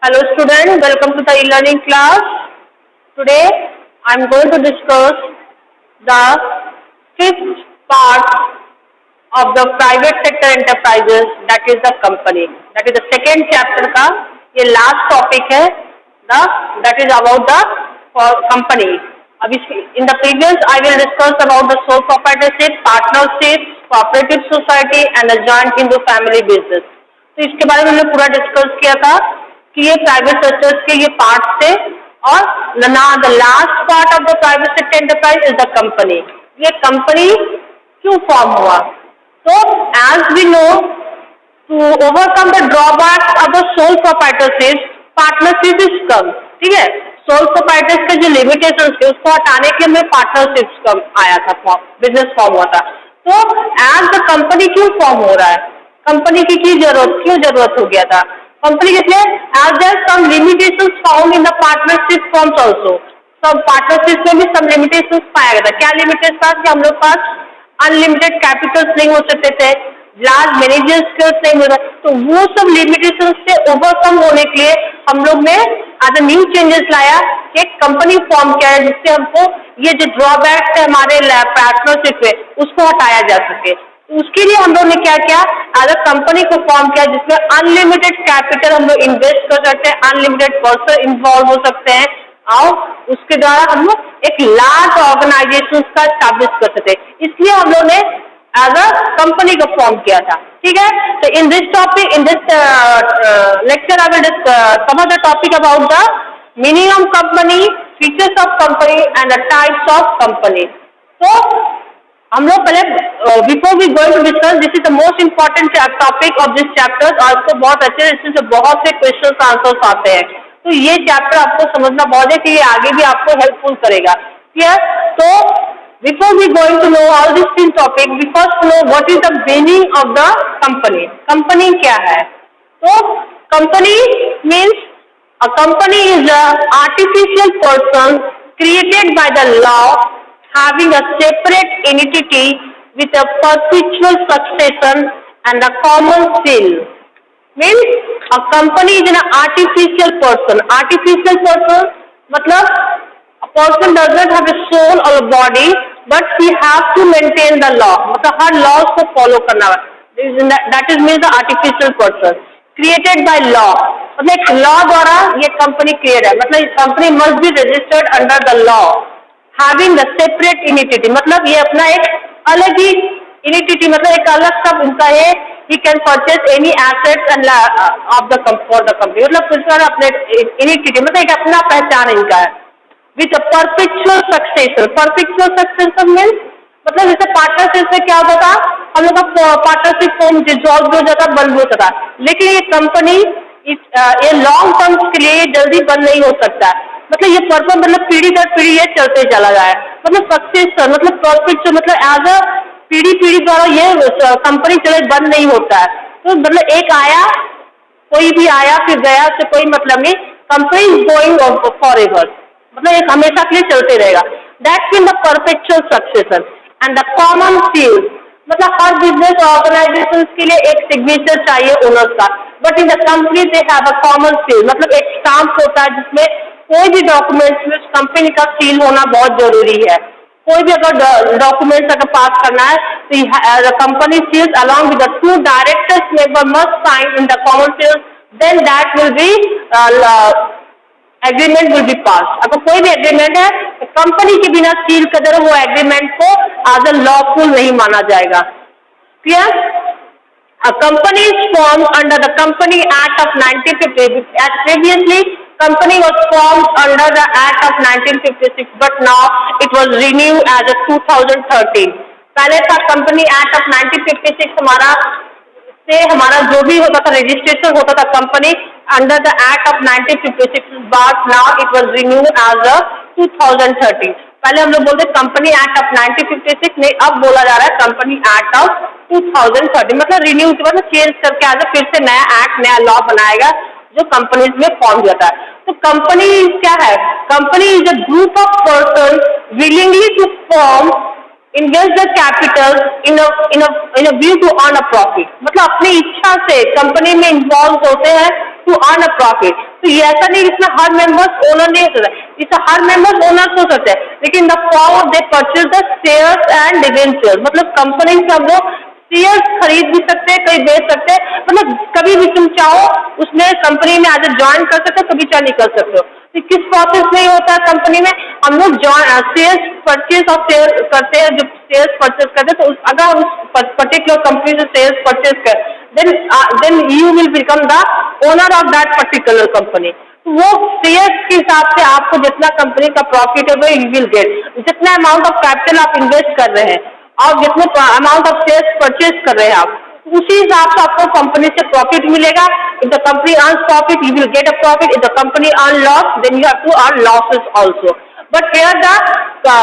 Hello students, welcome to the e-learning class. Today I am going to discuss the fifth part of the private sector enterprises, that is the company. That is the second chapter का ये last topic है, that is about the company. अब in the previous I will discuss about the sole proprietorship, partnership, cooperative society and the joint Hindu family business. तो इसके बारे में हमने पूरा डिस्कस किया था कि ये प्राइवेट सेक्टर के ये पार्ट थे और the last part of the private sector enterprise is the company. ये कंपनी क्यों फॉर्म हुआ? तो as we know, to overcome the drawbacks of the sole proprietorship, partnership is come. ठीक है, सोल प्रोप्राइटर्स के जो लिमिटेशंस थे उसको हटाने के लिए पार्टनरशिप कम आया था, बिजनेस फॉर्म हुआ था. तो एज द कंपनी क्यों फॉर्म हो रहा है, कंपनी की क्यों जरूरत हो गया था? कंपनी के as there some limitations found in the partnership forms also. सब पार्टनरशिप में भी सब लिमिटेशंस पाया गया था. क्या लिमिटेशन था कि हम लोग पास अनलिमिटेड कैपिटल्स नहीं हो सकते थे, लार्ज मैनेजर स्किल्स नहीं मिल रहा. तो वो सब लिमिटेशंस से ओवरकम होने के लिए हम लोग ने आज न्यू चेंजेस लाया, एक कंपनी फॉर्म किया है जिससे हमको ये जो ड्रॉबैक्स है हमारे पार्टनरशिप पे उसको हटाया जा सके. उसके लिए हम लोग ने क्या किया, एज अ कंपनी को फॉर्म किया जिसमें अनलिमिटेड कैपिटल हम लोग इन्वेस्ट कर सकते हैं, अनलिमिटेड पर्सन इन्वॉल्व हो सकते हैं और उसके द्वारा हम लोग एक लार्ज ऑर्गेनाइजेशन का स्टैब्लिश कर सकते हैं. इसलिए हम लोग ने एज अ कंपनी को फॉर्म किया था. ठीक है, तो in this topic, in this lecture I will cover the topic about the meaning of company, features of company and the types of company. तो हम लोग पहले before we going to discuss, this is the most important topic of this chapter और इसको बहुत अच्छे से बहुत से क्वेश्चन आंसर्स आते हैं. तो ये चैप्टर आपको समझना बहुत है कि ये आगे भी आपको हेल्पफुल करेगा. क्लियर? तो before we going to know all this तीन topic, we first know what is the meaning of the company. Company क्या है? तो company means a company is a artificial person created by the law having a separate entity with a perpetual succession and a common seal. Means a company is an artificial person. Artificial person मतलब a person does not have a soul or a body, but he has to maintain the law. मतलब हर laws को follow करना है. That is means the artificial person created by law. मतलब एक law द्वारा ये company created है. मतलब company must be registered under the law. Having the separate entity मतलब ये अपना एक अलग ही entity मतलब एक अलग सब उनका है. He can purchase any assets and of the for the company मतलब कुछ अपने entity मतलब एक अपना पहचान इनका है. With a perpetual successor. Perpetual successor means मतलब जैसे पार्टनरशिप में क्या होता था, हम लोग का पार्टनरशिप फॉर्म डिसॉल्व हो जाता, बंद हो जाता, लेकिन ये कंपनी ये लॉन्ग टर्म के लिए जल्दी बंद नहीं हो सकता. मतलब ये पर्पस मतलब पीढ़ी दर पीढ़ी ये चलते चला जाए. मतलब सक्सेसर मतलब प्रॉफिट मतलब एज अ पीढ़ी द्वारा ये कंपनी चले, बंद नहीं होता है. तो मतलब एक आया, कोई भी आया फिर गया, से कोई मतलब नहीं. Company is going for ever मतलब एक हमेशा के लिए चलते रहेगा. That's mean the perpetual successor and the common seal मतलब हर बिजनेस ऑर्गेनाइजेशन के लिए एक सिग्नेचर चाहिए ओनर्स का. But in the company they have a common seal मतलब एक स्टाम्प होता है जिसमें कोई भी डॉक्यूमेंट्स में कंपनी का सील होना बहुत जरूरी है. कोई भी अगर डॉक्यूमेंट्स अगर पास करना है तो the company seals along with the two directors member must sign in the common seal, then that will be agreement will be pass. अगर कोई भी एग्रीमेंट है तो कंपनी के बिना सील कर दे वो एग्रीमेंट को एज अ लॉफुल नहीं माना जाएगा. Clear? A company is formed under the Company Act of 1950. As previously, company was formed under the Act of 1956, but now it was renewed as of 2013. पहले था Company Act of 1956 हमारा जो भी होता था रजिस्ट्रेशन होता था company under the act of 1956, but now it was renewed as of 2013. पहले हम लोग बोलते कंपनी एक्ट ऑफ 1956 नहीं, अब बोला जा रहा है कंपनी एक्ट ऑफ 2013 मतलब रिन्यू मतलब चेंज करके आज फिर से नया एक्ट नया लॉ बनाएगा जो कंपनीज में फॉर्म होता है. तो कंपनी क्या है? Company is a group of person willingly to form invest the capital in a view to earn a profit मतलब अपनी इच्छा से कंपनी में इन्वॉल्व होते हैं टू अर्न अ प्रॉफिट. तो ये ऐसा नहीं इसमें हर मेंबर्स ओनर नहीं हो सकता, इसमें हर मेंबर्स ओनर्स हो सकते हैं, लेकिन the form they purchase the shares and debentures, मतलब कंपनी से हम लोग शेयर्स खरीद भी सकते हैं, कहीं बेच सकते हैं, मतलब कभी भी तुम चाहो उसमें कंपनी में आज ज्वाइन कर सकते हो, कभी चाहे निकल सकते हो। तो किस प्रोसेस में होता है कंपनी में, हम लोग शेयर्स परचेज और शेयर करते हैं, जो शेयर्स परचेज करते हैं, तो अगर हम उस पर्टिकुलर कंपनी से शेयर्स परचेज कर then you will become the owner of that particular company। वो शेयर्स के हिसाब से आपको जितना कंपनी का प्रॉफिट है वो यू विल गेट, जितना अमाउंट ऑफ कैपिटल आप इन्वेस्ट कर रहे हैं और जितने अमाउंट ऑफ शेयर्स परचेज कर रहे हैं आप, उसी हिसाब से आपको कंपनी से प्रॉफिट मिलेगा। If the company earns profit you will get a profit, if the company earn loss then you have to earn losses also. But here the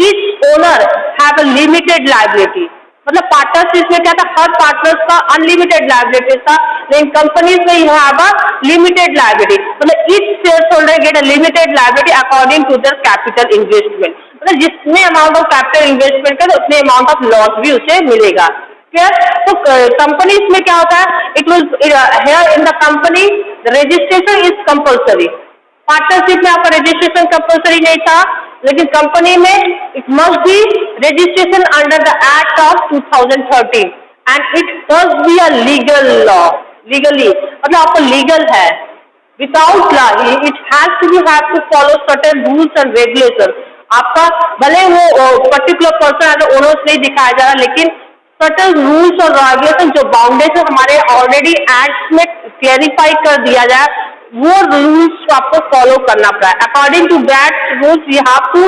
each owner have a limited liability, मतलब partnership में क्या था, हर partners का unlimited liability था, लेकिन companies में you have a limited liability, मतलब each share holder get a limited liability according to their capital investment, मतलब जितने अमाउंट ऑफ कैपिटल इन्वेस्टमेंट करे उतने अमाउंट ऑफ लॉस भी उसे मिलेगा। क्लियर? तो कंपनीज में क्या होता है, it will hear in the company the registration is compulsory. Partnership में आपका रजिस्ट्रेशन कंपल्सरी नहीं था, लेकिन कंपनी में it must be registration under the act of 2013 and it must be a legal law, legally मतलब आपको लीगल है, without law it has to follow certain rules and regulation. आपका भले वो पर्टिकुलर पर्सन एज ओनर्स नहीं दिखाया जा रहा, लेकिन सर्टेन रूल्स और रेगुलेशन जो बाउंडेशन हमारे ऑलरेडी एक्ट में क्लेरिफाई कर दिया जाए, वो रूल्स आपको फॉलो करना पड़ा है। According to that rules you have to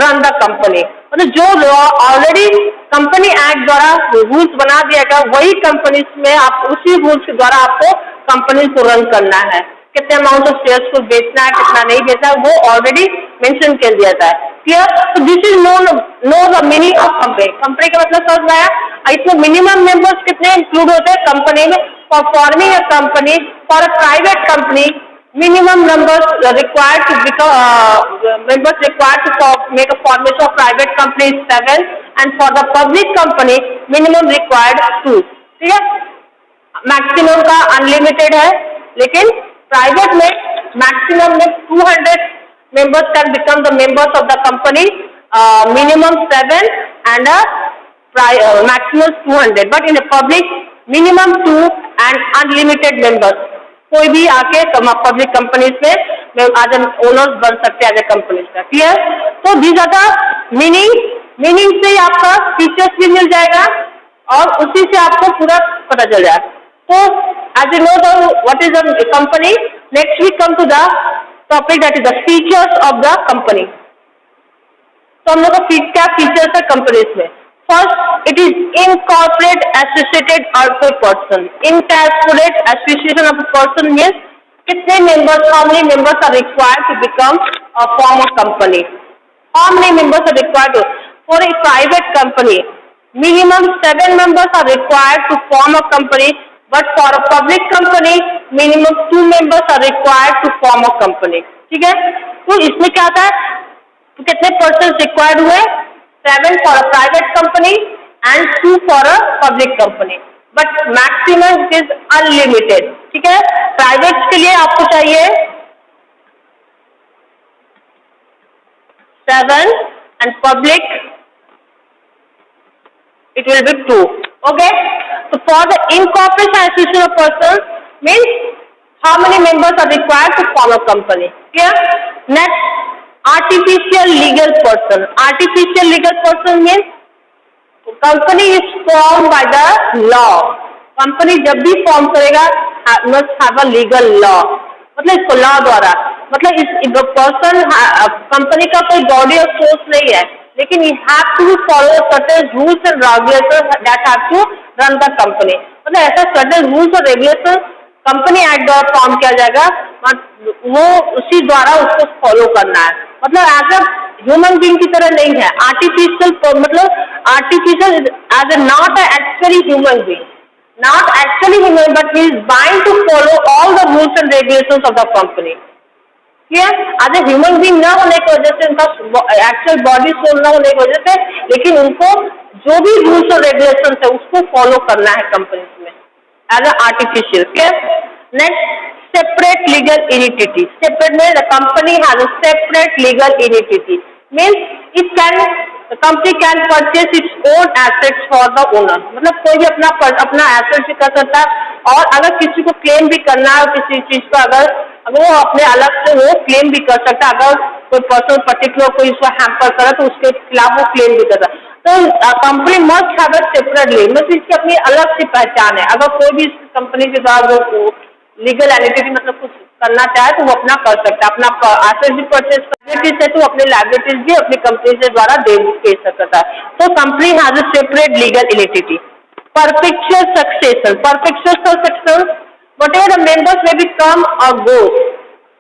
run the company, मतलब जो लॉ ऑलरेडी कंपनी एक्ट द्वारा रूल्स बना दिया गया वही कंपनी में आप उसी रूल्स के द्वारा आपको कंपनी को रन करना है। कितने अमाउंट ऑफ शेयर्स को बेचना है, कितना नहीं बेचना है, वो ऑलरेडी मेंशन कर दिया था। क्लियर? तो this is know the meaning of company. Company का मतलब समझ में आया? इसमें मिनिमम मेंबर्स कितने इंक्लूड होते हैं कंपनी में? For forming a company, for a private company minimum numbers required to become members required to make a formation of private company is 7 and for the public company minimum required 2। ठीक है? Maximum का unlimited है, लेकिन private में maximum में 200 members can become the members of the company, minimum 7 and maximum 200, but in a public minimum 2 and unlimited members। कोई भी आके पब्लिक कंपनीज में आज ओनर्स बन सकते हैं एज ए कंपनीज का। क्लियर? तो दीज आर द मीनिंग से आपका फीचर्स भी मिल जाएगा और उसी से आपको पूरा पता चल जाएगा। तो as you know the what is the company, next we come to the topic that is the features of the company. तो हम लोग का क्या फीचर्स है कंपनीज में? First, it is incorporate associated of a person. Incorporate association of a person means कितने members, how many members are required to become a form of company? How many members are required to? For a private company, minimum 7 members are required to form a company, but for a public company, minimum 2 members are required to form a company। ठीक है? तो इसमें क्या आता है? तो कितने persons required हुए? 7 for a private company and 2 for a public company, but maximum is unlimited। ठीक है? प्राइवेट के लिए आपको चाहिए 7 and public it will be 2। okay? So for the incorporation association of persons means how many members are required to form a company। clear? Next, artificial legal person। artificial legal person means company is formed by the law। Company जब भी form करेगा must have a legal law, मतलब इसको law द्वारा, मतलब इस person company का कोई बॉडी और सोर्स नहीं है, लेकिन you have to follow certain rules and regulations that have to run the company। मतलब ऐसा certain rules और regulations कंपनी एक्ट द्वारा फॉर्म किया जाएगा, वो उसी द्वारा उसको फॉलो करना है। मतलब एज अ ह्यूमन बीइंग की तरह नहीं है, आर्टिफिशियल मतलब artificial as a not actually human being, not actually human but he is bind to follow all the rules and regulations of the company. Clear? As a human being न होने की वजह से, उनका एक्चुअल बॉडी सोल न होने की वजह से, लेकिन उनको जो भी रूल्स और रेगुलेशन है उसको फॉलो करना है कंपनी में as a artificial. Clear? Next, separate legal entity. Separate means the company has a separate legal entity. Means it can, the company can purchase its own assets for the owner. मतलब कोई भी अपना asset भी कर सकता है, और अगर किसी को क्लेम भी करना है किसी चीज को, अगर वो अपने अलग से वो क्लेम भी कर सकता है। अगर कोई पर्सन पर्टिकुलर कोई इसको हैम्पर करे तो उसके खिलाफ वो क्लेम भी कर सकता है। तो company must have a separately, मतलब इसकी अपनी अलग सी पहचान है। अगर कोई भी कंपनी के द्वारा वो लीगल एंटिटी मतलब कुछ करना चाहे तो वो अपना कर सकता है, अपना एसेट भी परचेज लाइबिलिटीज है तो अपनी लाइबिलिटीज भी अपनी कंपनी के द्वारा दे सकता है। तो company has a separate legal entity. Perpetual succession, perpetual succession, whatever the members may become or go,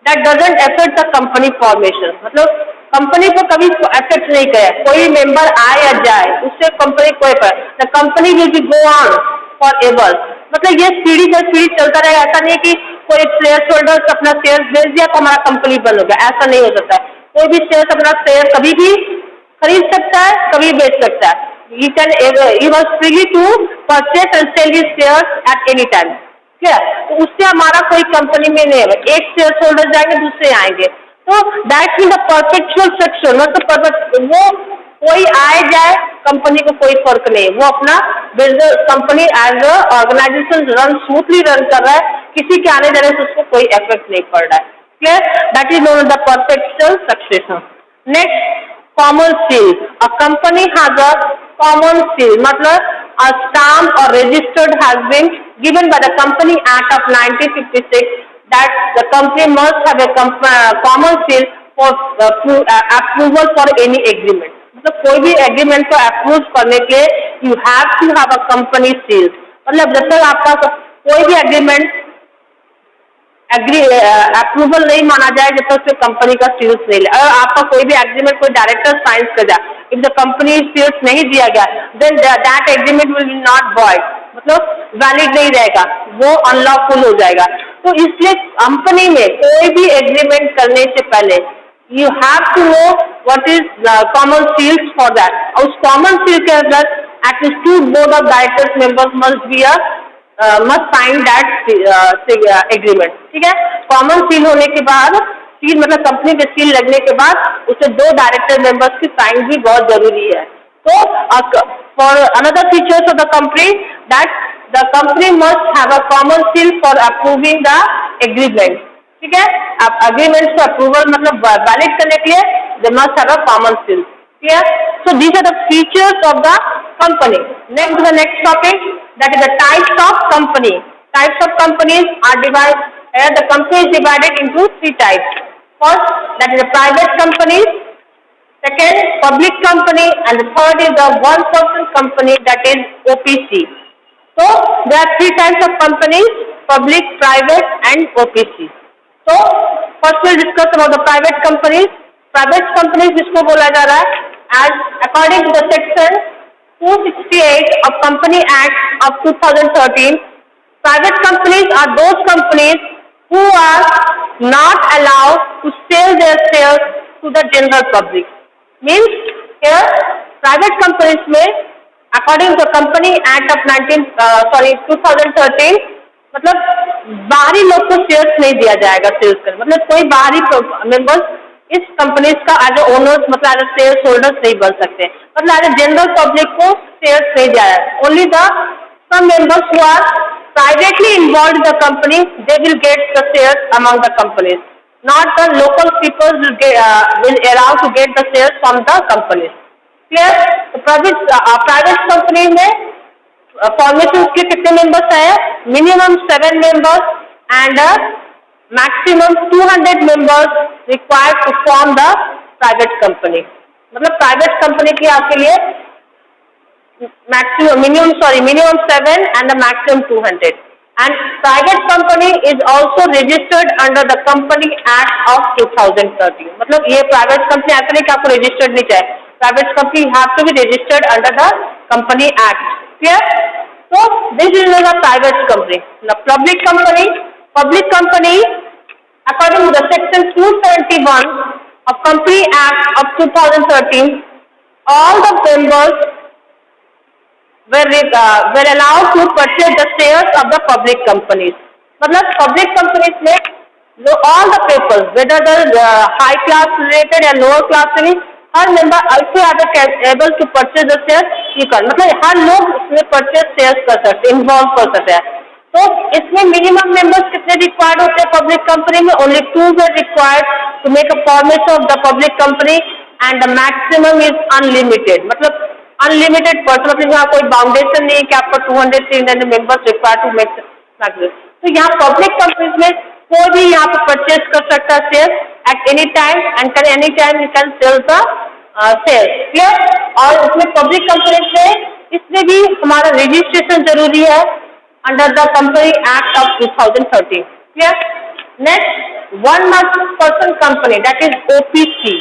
that doesn't affect the company formation। मतलब कंपनी को कभी अफेक्ट नहीं करे, कोई मेंबर आए या जाए उससे कंपनी कोई पर, the company will be go on for ever. मतलब ये सीढ़ी दर सीढ़ी चलता रहेगा। ऐसा नहीं कि कोई शेयर होल्डर अपना शेयर बेच दिया तो हमारा कंपनी बंद हो गया, ऐसा नहीं हो सकता है। कोई भी शेयर अपना शेयर कभी भी खरीद सकता है, कभी बेच सकता है। he was free to purchase and sell his shares at any time। तो उससे हमारा कोई कंपनी में नहीं है, एक शेयर होल्डर जाएंगे दूसरे आएंगे। तो that mean the perpetual section, मतलब वो कोई आए जाए कंपनी को कोई फर्क नहीं, वो अपना business company as a organisation run smoothly run कर रहा है, किसी के आने जाने से उसको कोई इफेक्ट नहीं पड़ रहा है। Clear? That is known the perpetual succession. Next, common seal. A company has a common seal, मतलब a stamp or registered has been given by the Company Act of 1956 that the company must have a common seal for approval for any agreement। मतलब कोई भी agreement को approve करने के लिए you have to have a company seal. मतलब जब तक आपका कोई भी एग्रीमेंट अप्रूवल नहीं माना जाए जब तक उसमें कंपनी का सील्स नहीं ले। अगर आपका कोई भी एग्रीमेंट कोई डायरेक्टर साइन कर जाए, इफ द कंपनी सील्स नहीं दिया गया, then that agreement will be not void, मतलब वैलिड नहीं रहेगा, वो अनलॉफुल हो जाएगा। तो इसलिए कंपनी में कोई भी एग्रीमेंट करने से पहले you have to know what is common seals for that. और उस कॉमन सील के अंदर at least 2 board of directors members must sign that agreement. ठीक है, कॉमन सील होने के बाद, सील मतलब कंपनी के सील लगने के बाद उसे 2 डायरेक्टर मेंबर्स की साइन भी बहुत जरूरी है। तो for another features of the company that the company must have a common seal for approving the agreement. ठीक है, अब एग्रीमेंट का अप्रूवल मतलब वैलिड करने के लिए they must have a common seal. Clear? So these are the features of the company. Next, the next topic, that is the types of company. Types of companies are divided. The company is divided into 3 types. First, that is the private companies. Second, public company, and the third is the one-person company, that is OPC. So there are 3 types of companies: public, private, and OPC. So first we'll discuss about the private companies. Private companies जिसको बोला जा रहा है as according to the section 268 of Company Act of 2013, private companies are those companies who are not allowed to sell their shares to the general public। Means here private companies में according to the Company Act of 2013 मतलब बाहरी लोग को shares नहीं दिया जाएगा sales कर, मतलब कोई बाहरी मेंबर्स इस कंपनीज का एज ओनर्स मतलब एज शेयर होल्डर्स नहीं बन सकते, मतलब एज जनरल पब्लिक को शेयर्स नहीं दिया जाए। Only the some members who are privately involve in the company they will get the shares among the companies, not the local people will allow to get the shares from the companies. Clear? Private company में formation के कितने members है? Minimum 7 members and maximum 200 members required to form the private company। मतलब private company की आपके लिए minimum 7 and the maximum 200। And private company is also registered under the Company Act of 2013। मतलब ये प्राइवेट कंपनी ऐसा नहीं कि आपको रजिस्टर्ड नहीं चाहिए, private company have to be registered under the Company Act। Clear? So this is the private company। The public company according to the section 271 of Company Act of 2013, all the members were allowed to purchase the shares of the public companies। मतलब public companies में जो all the people whether the high class related या lower class related, हर member also able to purchase the share, you can, मतलब हर लोग इसमें purchase share कर सकते हैं, इन्वॉल्व कर सकते हैं। तो इसमें मिनिमम मेंबर्स कितने रिक्वायर्ड होते हैं पब्लिक कंपनी में? Only 2 were required to make a formation of the public company and the maximum is unlimited, मतलब अनलिमिटेड पर्सन, मतलब यहाँ कोई बाउंडेशन नहीं है कि आपको 200-300 members require to make maximum. तो यहाँ पब्लिक कंपनीज में कोई भी यहाँ पे परचेज कर सकता है share at any time and any time you can sell the share, clear. और इसमें पब्लिक कंपनीज में इसमें भी हमारा रजिस्ट्रेशन जरूरी है under the company act of 2013, clear. Next, 1 person company, that is OPC.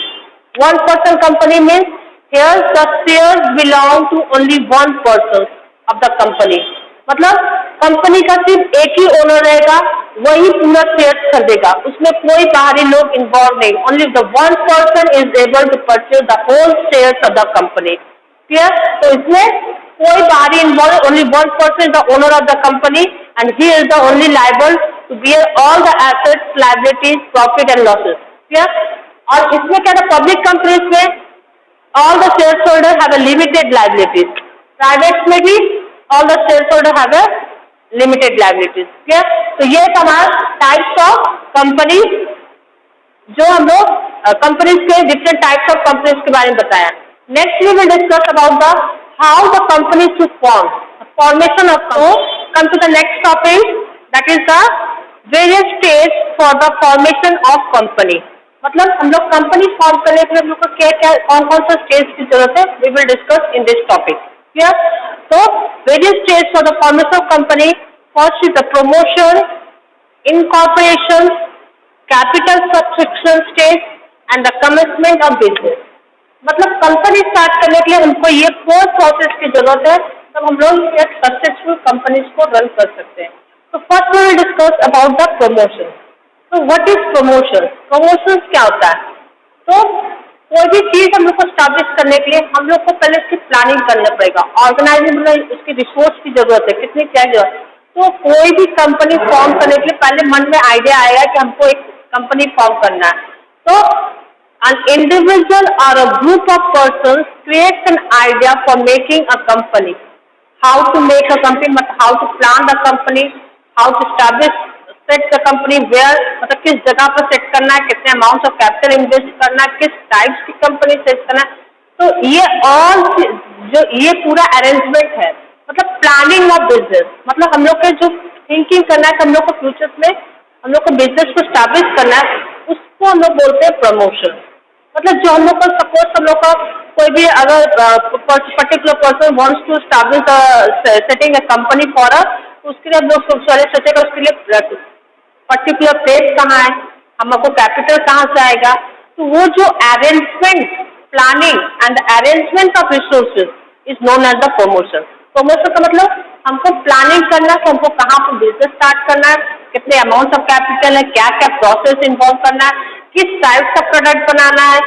1 person company means here the shares belong to only 1 person of the company, मतलब company का सिर्फ एक ही ओनर रहेगा, वही पूरा शेयर खरीदेगा, उसमें कोई बाहरी लोग इन्वॉल्व नहीं, only the 1 person is able to purchase the whole shares of the company, clear. तो इसमें कोई बाहरी involve, only 1 person is the owner of the company and he is the only liable to bear all the assets, liabilities, profit and losses, clear. और इसमें क्या था, public companies में all the shareholders have a limited liabilities, private में भी all the shareholders have a limited liabilities, clear. तो ये हमारा टाइप्स ऑफ कंपनीज, जो हम लोग कंपनीज के डिफरेंट टाइप्स ऑफ कंपनीज के बारे में बताया। Next we will discuss about the how the company to form, formation of, come to the next topic that is the various stage for the formation of company, मतलब हम लोग company form करने के लिए हम लोग को क्या क्या कौन कौन सा स्टेज की जरूरत है, we will discuss in this topic, clear. तो various stage for the formation of company, first is the promotion, incorporation, capital subscription stage and the commencement of business. मतलब कंपनी स्टार्ट करने के लिए हमको ये 4 प्रोसेस की जरूरत है, तब हम लोग एक सक्सेसफुल कंपनीज को रन कर सकते हैं। तो first we will discuss about the promotion. तो व्हाट इज प्रमोशन? प्रमोशन क्या होता है? तो कोई भी चीज हम लोग को स्टैब्लिश करने के लिए हम लोग को पहले इसकी प्लानिंग करना पड़ेगा, ऑर्गेनाइजिंग में उसकी रिसोर्स की जरूरत है, कितनी क्या जरूरत। तो कोई भी कंपनी फॉर्म करने के लिए पहले मन में आइडिया आएगा कि हमको एक कंपनी फॉर्म करना है। तो an individual or a group of persons creates an idea for making a company, how to make a company, how to plan the company, how to establish set the company, where, मतलब किस जगह पर set करना है, कितने amount of capital invest करना है, किस टाइप्स की कंपनी सेट करना है। तो ये ऑल जो ये पूरा अरेंजमेंट है, मतलब प्लानिंग ऑफ बिजनेस, मतलब हम लोग के जो थिंकिंग करना है कि हम लोग को फ्यूचर में हम लोग को बिजनेस को स्टैब्लिश करना है, उसको हम लोग बोलते हैं प्रमोशन। मतलब जो हम लोग को सपोज हम लोग का कोई भी अगर particular person wants to establish setting a company for a, उसके लिए हम लोग सोचेगा उसके लिए पर्टिकुलर प्लेस कहाँ है, हमको कैपिटल कहाँ से आएगा। तो वो जो arrangement, planning and arrangement of resources is known as the promotion. Promotion का मतलब हमको प्लानिंग करना है, हमको कहाँ पर बिजनेस स्टार्ट करना है, कितने अमाउंट ऑफ कैपिटल है, क्या क्या प्रोसेस इन्वॉल्व करना है, किस टाइप का प्रोडक्ट बनाना है,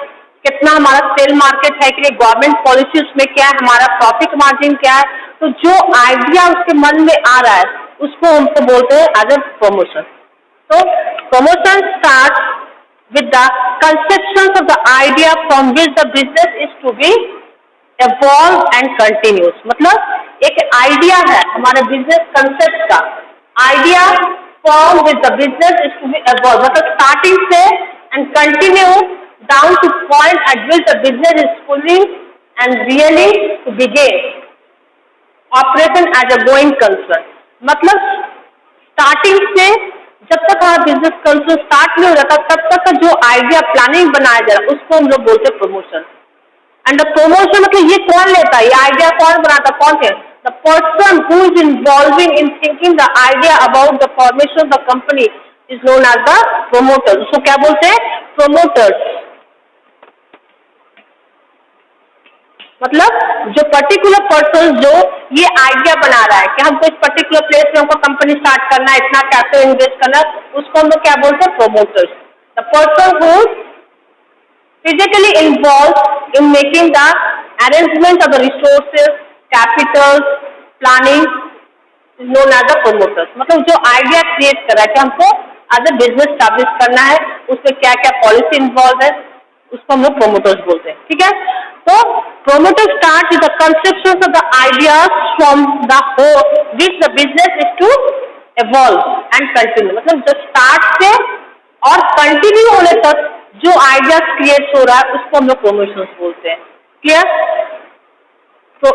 कितना हमारा सेल मार्केट है, कि गवर्नमेंट पॉलिसी उसमें क्या है, हमारा प्रॉफिट मार्जिन क्या है। तो जो आइडिया उसके मन में आ रहा है उसको हमको बोलते हैं as a promotion. So promotion starts with the conception of the idea from which the business is to be evolved and continuous। मतलब एक आइडिया है हमारे बिजनेस कंसेप्ट का, idea from which the business is to be evolved, मतलब starting से and continue down to point at which the business is fully and really to begin operation as a going concern। मतलब starting से जब तक हमारा business concept start नहीं हो जाता तब तक का जो आइडिया प्लानिंग बनाया जा रहा है उसको हम लोग बोलते हैं प्रमोशन। एंड द प्रमोशन मतलब ये कौन लेता है, ये आइडिया कौन बनाता, कौन है? The person who is involving in thinking the idea about the formation of the company is known as the promoter. उसको क्या बोलते हैं? प्रोमोटर्स। मतलब जो पर्टिकुलर पर्सन जो ये आइडिया बना रहा है कि हमको इस पर्टिकुलर प्लेस में हमको कंपनी स्टार्ट करना है, इतना कैपिटल इन्वेस्ट करना है, उसको हम लोग क्या बोलते हैं? Promoters. The person who physically involved in making the arrangement of the resources, capitals, planning is known as the promoters. मतलब जो आइडिया क्रिएट कर रहा है कि हमको एज अ बिजनेस स्टैब्लिश करना है, उसमें क्या क्या पॉलिसी इन्वॉल्व है, उसको हम लोग प्रोमोटर्स बोलते हैं। ठीक है, तो promoter start with the conception of the ideas from the whole which the business is to evolve and continue. मतलब जो स्टार्ट से और कंटिन्यू होने तक जो आइडियाज क्रिएट हो रहा है उसको हम लोग प्रोमोशंस बोलते हैं। Clear? So,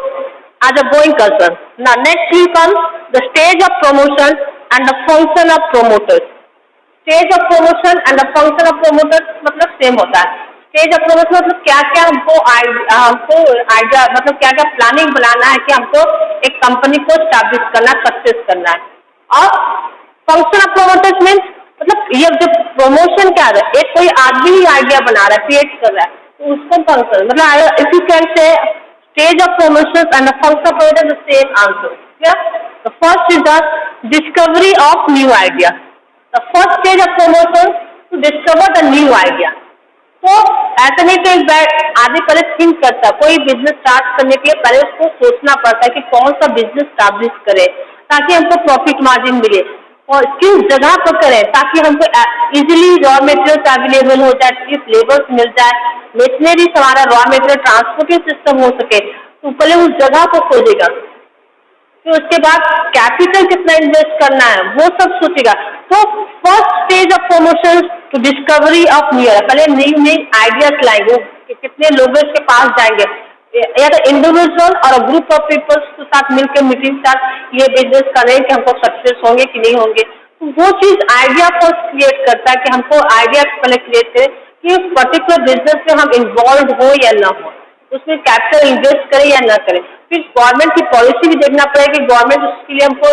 as a going concern. Now, next will come the stage of promotion and the function of promoters. Stage of promotion and the function of promoters मतलब सेम होता है। Stage of promotion मतलब क्या क्या हमको idea मतलब क्या क्या प्लानिंग बनाना है कि हमको एक कंपनी को स्टैब्लिश करना, सक्सेस करना है। और फंक्शन ऑफ प्रोमोटर्स मीन्स मतलब ये जो प्रमोशन क्या है, एक कोई आदमी ही आइडिया बना रहा है, क्रिएट कर रहा है, तो उसको फंक्शन मतलब if you can say stage of promotions and the function of promotion is the same answer. Yeah? The first is the discovery of new idea. The first stage of promotion to discover the new idea. तो ऐसा नहीं कि आदमी पहले think करता है, कोई business start करने के लिए पहले उसको सोचना पड़ता है कि कौन सा बिजनेस स्टैब्लिश करे ताकि हमको प्रॉफिट मार्जिन मिले, और किस जगह पर करें ताकि हमको इजीली रॉ मटेरियल्स अवेलेबल हो जाए, किस लेबर्स मिल जाए, मशीनरी हमारा रॉ मटेरियल ट्रांसपोर्टिंग सिस्टम हो सके, तो पहले उस जगह को खोजेगा। फिर उसके बाद कैपिटल कितना इन्वेस्ट करना है वो सब सोचेगा। तो first stage of promotion to discovery of new, पहले न्यू न्यू आइडियाज लाएंगे, कितने लोगों के पास जाएंगे, या तो इंडिविजुअल और ग्रुप ऑफ पीपल्स के साथ मिलकर मीटिंग साथ ये बिजनेस करें कि हमको सक्सेस होंगे कि नहीं होंगे। तो वो चीज आइडिया को क्रिएट करता है कि हमको आइडिया पहले क्रिएट करें कि पर्टिकुलर बिजनेस में हम इन्वॉल्व हो या ना हो, उसमें कैपिटल इन्वेस्ट करें या ना करें। फिर गवर्नमेंट की पॉलिसी भी देखना पड़ेगा कि गवर्नमेंट उसके लिए हमको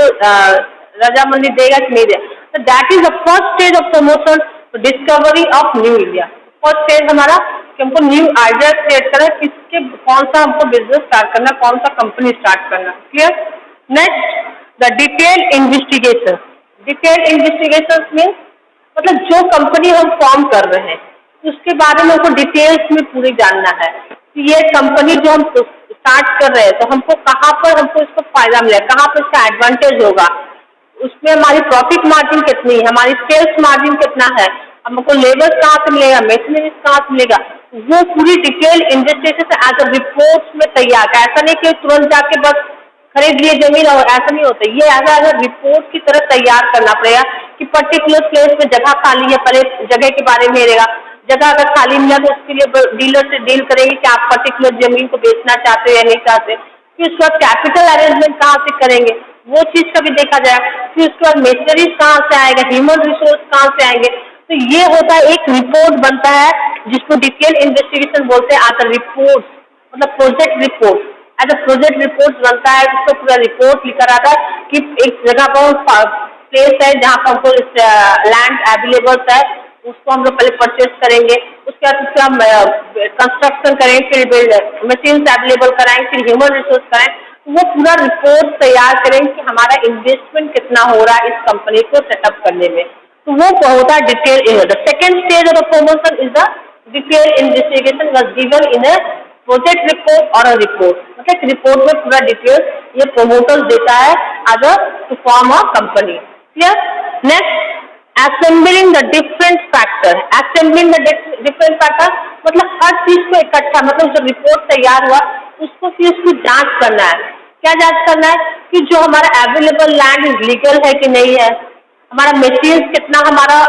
रजामंदी देगा कि नहीं देगा। तो that is the first stage of promotion, discovery of new India. First stage हमारा कि हमको न्यू आइडिया क्रिएट करना, किसके कौन सा हमको बिजनेस स्टार्ट करना, कौन सा कंपनी स्टार्ट करना। Clear? Next the detail investigation. Detail investigation means मतलब जो कंपनी हम फॉर्म कर रहे हैं उसके बारे में हमको डिटेल्स में पूरी जानना है कि ये कंपनी जो हम स्टार्ट कर रहे हैं तो हमको कहाँ पर हमको इसको फायदा मिलेगा, कहाँ पर इसका एडवांटेज होगा, उसमें हमारी प्रॉफिट मार्जिन कितनी है, हमारी सेल्स मार्जिन कितना है, हमको लेबर कहाँ से मिलेगा, मशीनरी कहाँ से मिलेगा, वो पूरी detail investigation as a report में तैयार। ऐसा नहीं कि तुरंत जाके बस खरीद लिए जमीन, और ऐसा नहीं होता, ये एज अ रिपोर्ट की तरह तैयार करना पड़ेगा कि पर्टिकुलर प्लेस में जगह खाली है, पहले जगह के बारे में रहेगा, जगह अगर खाली मिला तो उसके लिए डीलर से डील करेंगे कि आप पर्टिकुलर जमीन को बेचना चाहते हो या नहीं चाहते। फिर उसके बाद कैपिटल अरेंजमेंट कहाँ से करेंगे वो चीज का भी देखा जाए। फिर उसके बाद मशीनरीज कहाँ से आएगा, ह्यूमन रिसोर्स कहाँ से आएंगे। तो ये होता है एक रिपोर्ट बनता है जिसको डिटेल इन्वेस्टिगेशन बोलते हैं। आता रिपोर्ट मतलब project report, as a project report बनता है, उसको पूरा रिपोर्ट लिखा रहता है कि एक जगह पर प्लेस है जहाँ पर हमको लैंड अवेलेबल है, उसको हम लोग पहले परचेज करेंगे, उसके बाद उसका हम कंस्ट्रक्शन करेंगे, फिर मशीन अवेलेबल कराएंगे, फिर ह्यूमन रिसोर्स कराएंगे, वो पूरा रिपोर्ट तैयार करेंगे कि हमारा इन्वेस्टमेंट कितना हो रहा है इस कंपनी को सेटअप करने में। तो वो होता है detail. The second stage of the promotion is the detail investigation was given in a project report और अ रिपोर्ट। मतलब रिपोर्ट में पूरा डिटेल ये प्रमोटर देता है as a to form a company. Clear? Next assembling the different factor। assembling the different factor मतलब हर चीज को इकट्ठा, मतलब जो रिपोर्ट तैयार हुआ उसको फिर उसकी जांच करना है। क्या जांच करना है कि जो हमारा अवेलेबल लैंड लीगल है कि नहीं है, हमारा मशीन कितना, हमारा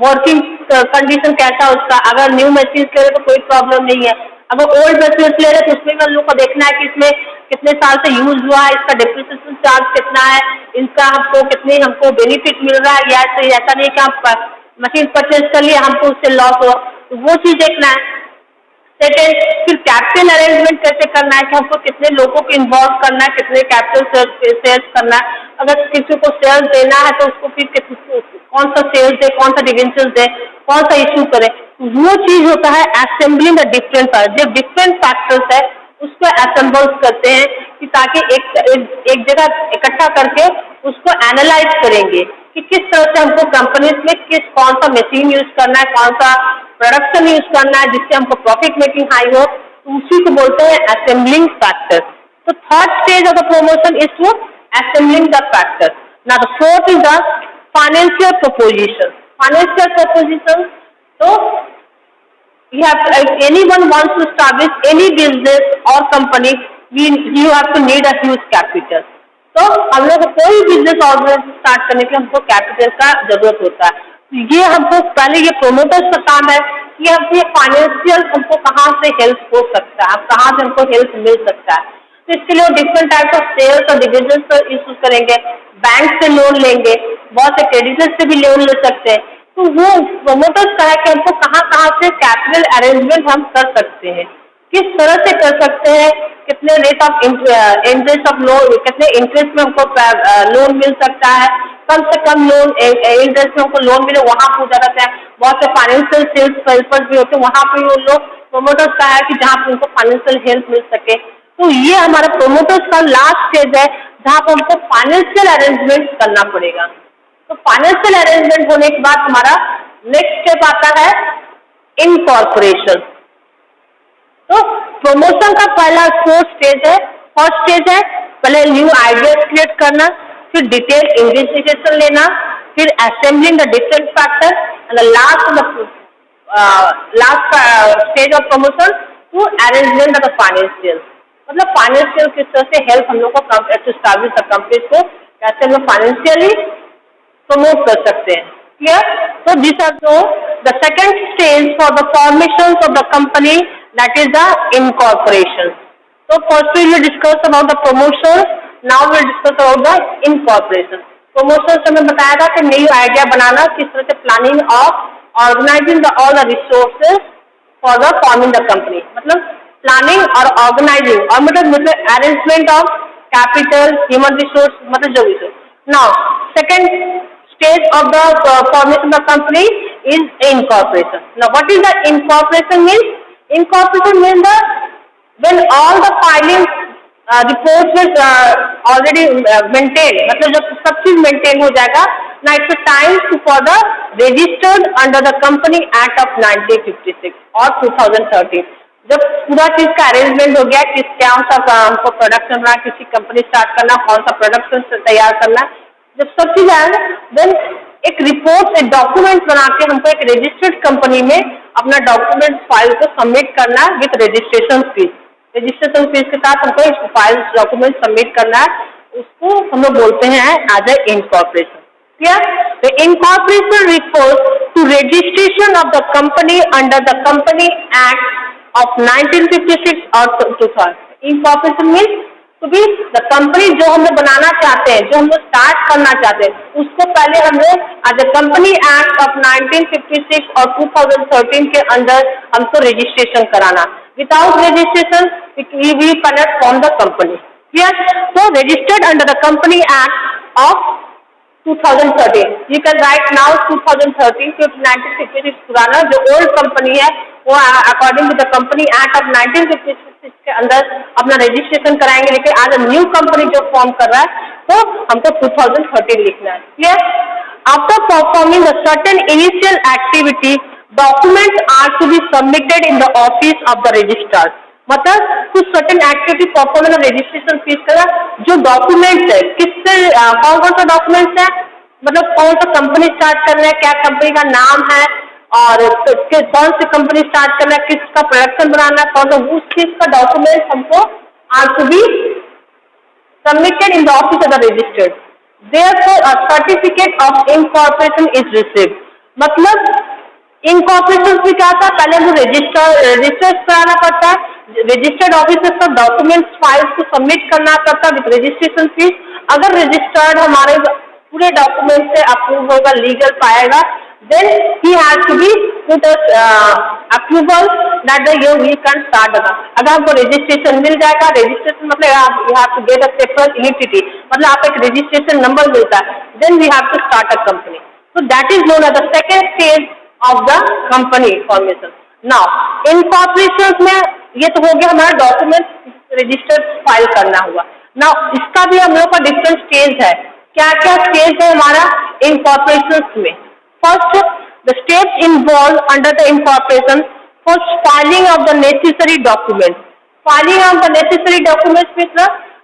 वर्किंग कंडीशन कैसा है उसका। अगर न्यू मशीन ले रहे तो कोई प्रॉब्लम नहीं है, अगर ओल्ड मशीन ले रहे तो उसमें हम लोग को देखना है कि इसमें कितने साल से यूज हुआ है, इसका डिप्रिसिएशन चार्ज कितना है, इनका हमको बेनिफिट मिल रहा है, या ऐसा नहीं कि आप मशीन परचेज कर लिया हमको उससे लॉस हो, तो वो चीज देखना है। सेकेंड, फिर कैपिटल अरेंजमेंट कैसे करना है कि हमको कितने लोगों को इन्वॉल्व करना है, कितने कैपिटल सेल्स करना है, अगर किसी को सेल्स देना है तो उसको फिर कौन सा सेल्स दे, कौन सा डिवेंचर्स दे, कौन सा इशू करे। वो चीज होता है असेंबलिंग द डिफरेंट जो डिफरेंट फैक्टर्स है उसको असेंबल्स करते हैं कि ताकि एक जगह इकट्ठा करके उसको एनालाइज करेंगे कि किस तरह से हमको कंपनीज में कौन सा मशीन यूज करना है, कौन सा प्रोडक्शन यूज करना है जिससे हमको प्रॉफिट मेकिंग हाई हो, तो उसी को बोलते हैं असेंबलिंग फैक्टर। तो third stage of the promotion is to assembling the factors. Now the fourth is the financial proposition. Financial proposition. So you have to, if anyone wants to establish any business or company, you have to need a huge capital. तो हम लोग को कोई business organisation start करने के लिए हमको capital का जरूरत होता है. ये हमको पहले ये प्रोमोटर्स का काम है कि हमको ये फाइनेंशियल हमको कहाँ से हेल्प हो सकता है, कहाँ से हमको हेल्प मिल सकता है. तो इसके लिए डिफरेंट टाइप ऑफ शेयर्स और डिविजन पर इशू करेंगे, बैंक से लोन लेंगे, बहुत से क्रेडिटर्स से भी लोन ले सकते हैं. तो वो प्रोमोटर्स का है कि हमको कहाँ कहाँ से कैपिटल अरेंजमेंट हम कर सकते हैं, किस तरह से कर सकते हैं, कितने rate of interest of loan, कितने इंटरेस्ट में हमको लोन मिल सकता है, कम से कम लोन इंटरेस्ट में हमको लोन मिले वहाँ पूछा जाता है. बहुत से फाइनेंशियल सेल्स हेल्पर्स भी होते हैं, वहाँ पे वो लोग प्रोमोटर्स का है कि जहाँ पे उनको फाइनेंशियल हेल्प मिल सके. तो ये हमारा प्रोमोटर्स का लास्ट स्टेज है जहाँ पर हमको फाइनेंशियल अरेंजमेंट करना पड़ेगा. तो फाइनेंशियल अरेंजमेंट होने के बाद हमारा नेक्स्ट स्टेप आता है इनकॉर्पोरेशन. तो प्रमोशन का पहला फोर्थ स्टेज है. फर्स्ट स्टेज है पहले न्यू आइडियाज क्रिएट करना, फिर डिटेल इन्वेस्टिगेशन लेना, फिर assembling the different factor and last stage of promotion to arrangement of the financial. मतलब फाइनेंशियल किस तरह से हेल्प हम लोग को एस्टैब्लिश द कंपनी को कैसे हम लोग फाइनेंशियली प्रमोट कर सकते हैं. Clear? So these are the second stage for the formations of the company, that is the incorporation. So first we will discuss about the promotions. Now we will discuss about the incorporation. Promotions हमें बताया था कि नई idea बनाना, किस तरह से planning of organizing the all the resources for the forming the company. मतलब planning और ऑर्गेनाइजिंग और मतलब arrangement of capital, human resource, मतलब जो भी. Now second stage of the formation of the company is incorporation. Now what is the incorporation means? Incorporation means the when all the filing reports is already maintained, मतलब जब सब चीज maintain हो जाएगा. Now it's a time for the registered under the Company Act of 1956 और 2013. जब पूरा चीज का अरेंजमेंट हो गया, किस क्या सा हमको प्रोडक्शन बनाना, किसी कंपनी स्टार्ट करना, कौन सा प्रोडक्शन तैयार करना, जब सब चीज आए देन एक रिपोर्ट, एक डॉक्यूमेंट बना के हमको एक रजिस्टर्ड कंपनी में अपना डॉक्यूमेंट फाइल को सबमिट करना है with registration fees. Registration fees के साथ हमको एक फाइल डॉक्यूमेंट सबमिट करना है, उसको हम लोग बोलते हैं as a incorporation. Clear? The incorporation refers to registration of the company under the company act of 1956 और 2000. इनकॉर्पोरेशन मीन्स तो भी द कंपनी जो हम लोग बनाना चाहते हैं, जो हम लोग स्टार्ट करना चाहते हैं, उसको पहले हम लोग as a company act of 1956 और 2013 के अंदर हमको रजिस्ट्रेशन कराना. Without registration we cannot form the company. Clear? तो registered under the company act of 2013. You can write now 2013 क्योंकि 1956 पुराना जो ओल्ड कंपनी है वो according to the company act of 1956 के अंदर अपना रजिस्ट्रेशन कराएंगे. लेकिन आज न्यू कंपनी जो फॉर्म कर रहा है तो हमको 2013 लिखना है. Clear? After performing the certain initial activity documents are to be submitted in the office of the registrar. मतलब कुछ सर्टेन एक्टिविटी परफॉर्मेंस और रजिस्ट्रेशन फीस का जो डॉक्यूमेंट्स है, किससे कौन कौन सा डॉक्यूमेंट्स है, मतलब कौन सा कंपनी स्टार्ट करना है, क्या कंपनी का नाम है और कौन सी कंपनी स्टार्ट करना है, किसका प्रोडक्शन बनाना है, कौन सा उस चीज का डॉक्यूमेंट हमको are to be submitted in the office of the registered. Therefore a certificate of incorporation is received. मतलब इनकॉर्पोरेशन भी क्या था, पहले हमको रजिस्टर कराना पड़ता है, रजिस्टर्ड ऑफिस में सब डॉक्यूमेंट्स फाइल्स को सबमिट करना पड़ता है विद रजिस्ट्रेशन फीस. अगर रजिस्टर्ड हमारे पूरे डॉक्यूमेंट से अप्रूव होगा, लीगल पाएगा, then he has to be put approval that the year we can start the. अगर हमको रजिस्ट्रेशन मिल जाएगा, रजिस्ट्रेशन मतलब you have to get a separate entity, मतलब आप एक रजिस्ट्रेशन नंबर मिलता है, then we have to start a company. So that is known as the second stage of the company formation. Now incorporation में ये तो हो गया हमारा डॉक्यूमेंट रजिस्टर्ड फाइल करना हुआ. Now इसका भी हम लोग का डिफरेंट स्टेज है. क्या क्या स्टेज है हमारा इनकॉर्पोरेशन में? First, the steps involved under the incorporation. First, filing of the necessary documents. Filing of the necessary documents means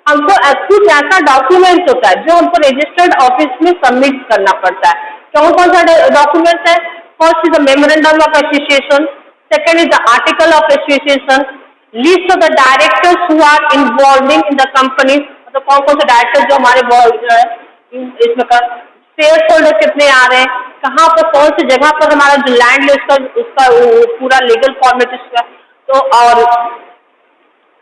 हमको कुछ ऐसा डॉक्यूमेंट होता है जो हमको रजिस्टर्ड ऑफिस में सबमिट करना पड़ता है। कौन कौन सा डॉक्यूमेंट है? First is the memorandum of association, second is the article of association, list of the directors who are involving in the company, मतलब कौन कौन से डायरेक्टर जो हमारे इसमें का, शेयर होल्डर कितने आ रहे हैं, कहाँ पर कौन सी जगह पर हमारा जो लैंड है उसका पूरा लीगल फॉर्मेट इसका, तो और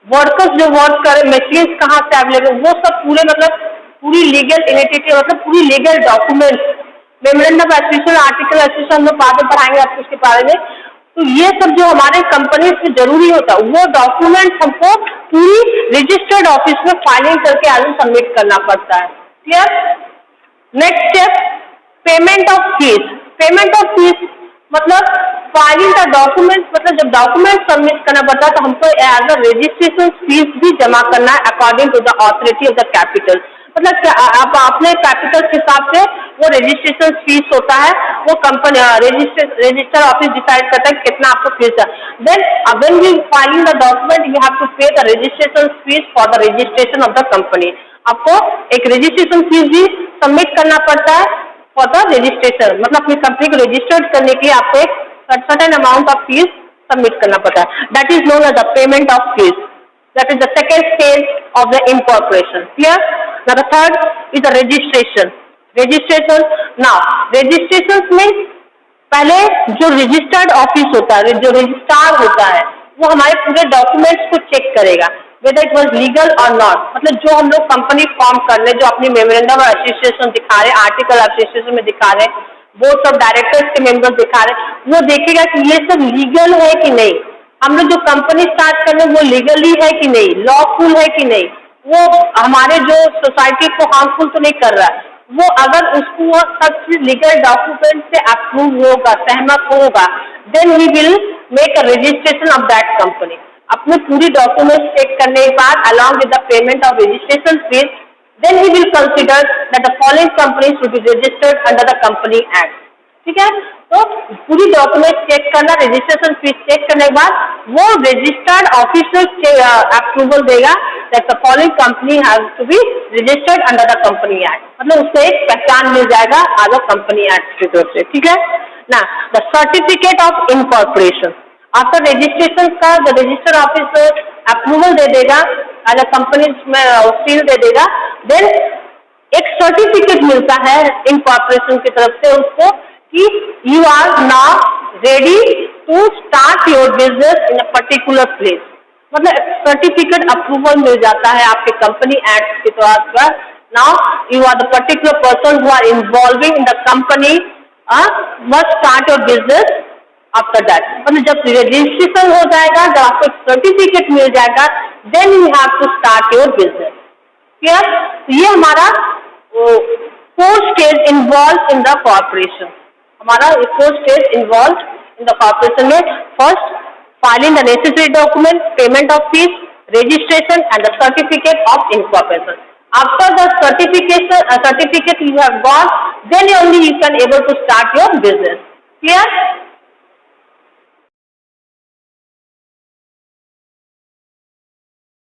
वर्कर्स जो वर्क करे, मशीन्स कहाँ से अवेलेबल, वो सब पूरे मतलब पूरी लीगल एंटिटी, मतलब पूरी legal documents, memorandum association, article association हम लोग बाद में पढ़ाएंगे आपको उसके बारे में। तो ये सब जो हमारे कंपनी में जरूरी होता है वो डॉक्यूमेंट हमको पूरी रजिस्टर्ड ऑफिस में फाइलिंग करके आगे सबमिट करना पड़ता है। Clear? Next step, payment of fees. Payment of fees मतलब फाइलिंग का डॉक्यूमेंट, मतलब जब डॉक्यूमेंट सबमिट करना पड़ता है तो हमको एज अ रजिस्ट्रेशन फीस भी जमा करना है according to the authority of the capital. मतलब क्या आप अपने कैपिटल के हिसाब से वो रजिस्ट्रेशन फीस होता है, वो कंपनी रजिस्टर ऑफिस डिसाइड करता है कितना आपको फीस है। Then when you filing the document you have to pay the registration fees for the registration of the company. आपको एक रजिस्ट्रेशन फीस भी सबमिट करना पड़ता है फॉर द रजिस्ट्रेशन, मतलब अपनी कंपनी को रजिस्टर्ड करने के लिए आपको एक certain amount of fees submit करना पड़ता है। That is known as the payment of fees. That is the second stage of the incorporation. Clear? Now the third is the registration. Registration. Now registration means पहले जो registered office होता है, जो registrar होता है, वो हमारे पूरे डॉक्यूमेंट्स को चेक करेगा whether it was legal or not। मतलब जो हम लोग कंपनी फॉर्म कर ले, जो अपनी मेमोरेंडम ऑफ एसोसिएशन दिखा रहे, आर्टिकल ऑफ एसोसिएशन में दिखा रहे, बोर्ड ऑफ डायरेक्टर्स के मेंबर्स दिखा रहे, वो देखेगा कि ये सब लीगल है कि नहीं, हम लोग जो कंपनी स्टार्ट कर रहे हैं वो लीगली है कि नहीं, लॉफुल है कि नहीं, वो हमारे जो सोसाइटी को हार्मफुल तो नहीं कर रहा है। वो अगर उसको वो सब चीज लीगल डॉक्यूमेंट से अप्रूव होगा, सहमत होगा, then we will make a registration of that company. अपने पूरी डॉक्यूमेंट चेक करने के बाद along with the payment of registration fees, then he will consider that the following company should be registered under the company act. ठीक है? तो पूरी document check करना, रजिस्ट्रेशन फीस चेक करने के बाद वो रजिस्टर्ड ऑफिशियल अप्रूवल देगा that the following company has to be registered under the company act. मतलब उसको एक पहचान मिल जाएगा एज अ कंपनी एक्ट की तरफ से। ठीक है ना? The certificate of incorporation after registration का द रजिस्टर ऑफिस अप्रूवल दे देगा, एज अ कंपनी में सील दे देगा। देन एक सर्टिफिकेट मिलता है इनकॉर्पोरेशन की तरफ से उसको कि you are now ready to start your business in a particular place. मतलब सर्टिफिकेट अप्रूवल मिल जाता है आपके कंपनी एक्ट के तौर पर। Now you are the particular person who are involving in the company must start your business after that. मतलब जब रजिस्ट्रेशन हो जाएगा, जब आपको सर्टिफिकेट मिल जाएगा, then you have to start your business. Clear? ये हमारा 4 stage involve in the corporation. हमारा 4 stage involve in the corporation में first filing the necessary document, payment of fees, registration and the certificate of incorporation. After the certificate you have got, then only you can able to start your business. Clear?